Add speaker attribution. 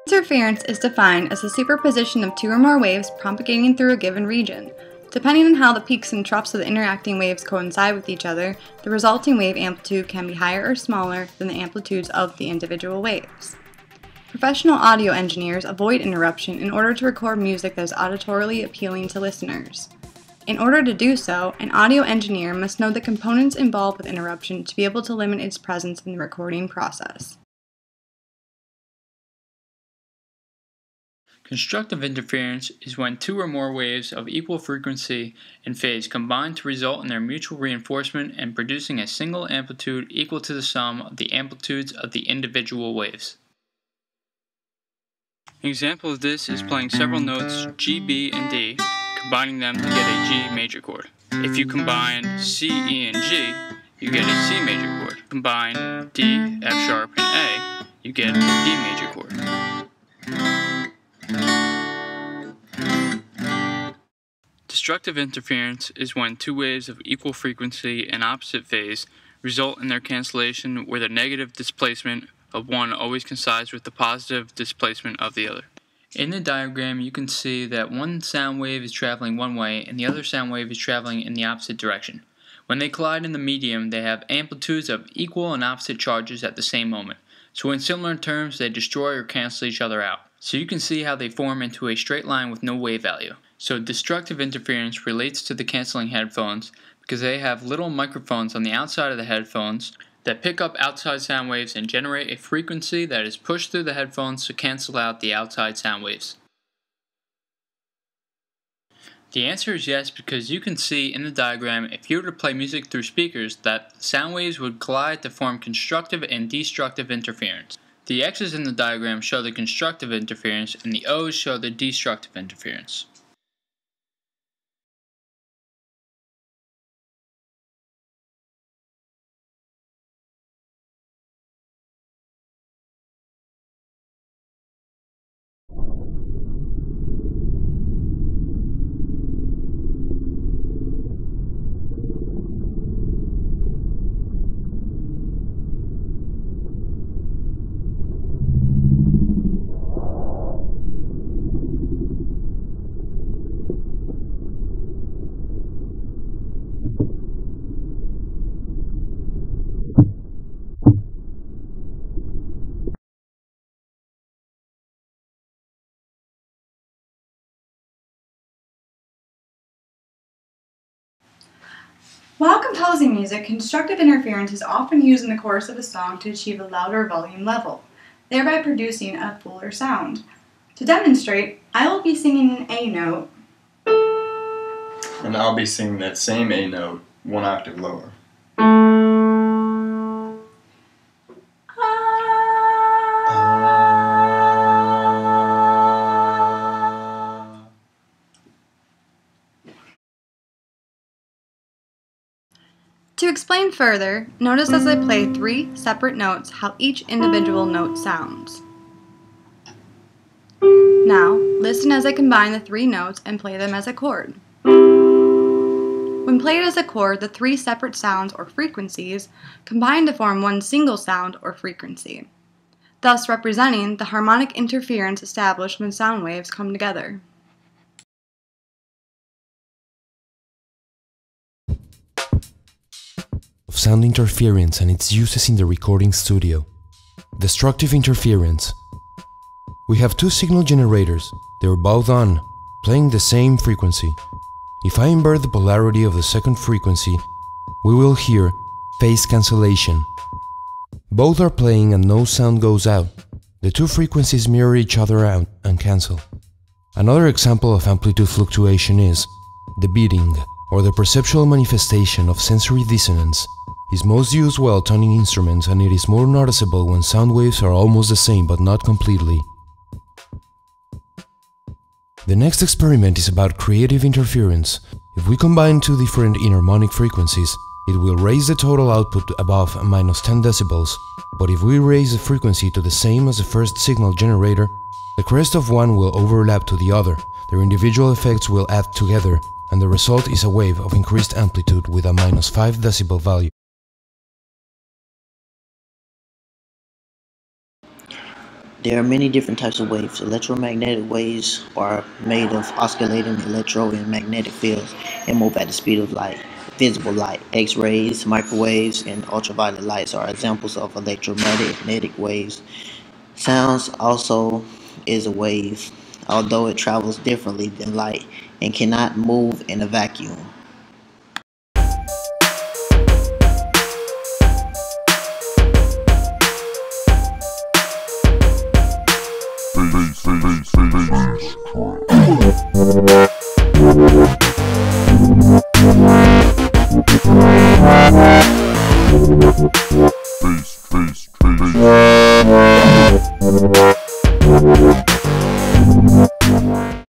Speaker 1: Interference is defined as the superposition of two or more waves propagating through a given region. Depending on how the peaks and troughs of the interacting waves coincide with each other, the resulting wave amplitude can be higher or smaller than the amplitudes of the individual waves. Professional audio engineers avoid interruption in order to record music that is auditorily appealing to listeners. In order to do so, an audio engineer must know the components involved with interruption to be able to limit its presence in the recording process.
Speaker 2: Constructive interference is when two or more waves of equal frequency and phase combine to result in their mutual reinforcement and producing a single amplitude equal to the sum of the amplitudes of the individual waves. An example of this is playing several notes G, B, and D, combining them to get a G major chord. If you combine C, E, and G, you get a C major chord. Combine D, F sharp, and A, you get a D major chord. Destructive interference is when two waves of equal frequency and opposite phase result in their cancellation where the negative displacement of one always coincides with the positive displacement of the other. In the diagram, you can see that one sound wave is traveling one way and the other sound wave is traveling in the opposite direction. When they collide in the medium, they have amplitudes of equal and opposite charges at the same moment. So in similar terms, they destroy or cancel each other out. So you can see how they form into a straight line with no wave value. So destructive interference relates to the canceling headphones because they have little microphones on the outside of the headphones that pick up outside sound waves and generate a frequency that is pushed through the headphones to cancel out the outside sound waves. The answer is yes, because you can see in the diagram if you were to play music through speakers that sound waves would collide to form constructive and destructive interference. The X's in the diagram show the constructive interference and the O's show the destructive interference.
Speaker 1: While composing music, constructive interference is often used in the chorus of a song to achieve a louder volume level, thereby producing a fuller sound. To demonstrate, I will be singing an A note,
Speaker 3: and I'll be singing that same A note one octave lower.
Speaker 1: To explain further, notice as I play three separate notes how each individual note sounds. Now, listen as I combine the three notes and play them as a chord. When played as a chord, the three separate sounds or frequencies combine to form one single sound or frequency, thus representing the harmonic interference established when sound waves come together.
Speaker 4: Sound interference and its uses in the recording studio. Destructive interference. We have two signal generators. They are both on, playing the same frequency. If I invert the polarity of the second frequency, we will hear phase cancellation. Both are playing and no sound goes out. The two frequencies mirror each other out and cancel. Another example of amplitude fluctuation is the beating, or the perceptual manifestation of sensory dissonance. Is most used while tuning instruments, and it is more noticeable when sound waves are almost the same but not completely. The next experiment is about creative interference. If we combine two different inharmonic frequencies, it will raise the total output above -10 decibels, but if we raise the frequency to the same as the first signal generator, the crest of one will overlap to the other, their individual effects will add together, and the result is a wave of increased amplitude with a -5 decibel value.
Speaker 5: There are many different types of waves. Electromagnetic waves are made of oscillating electro and magnetic fields and move at the speed of light. Visible light, X-rays, microwaves, and ultraviolet lights are examples of electromagnetic waves. Sounds also is a wave, although it travels differently than light and cannot move in a vacuum.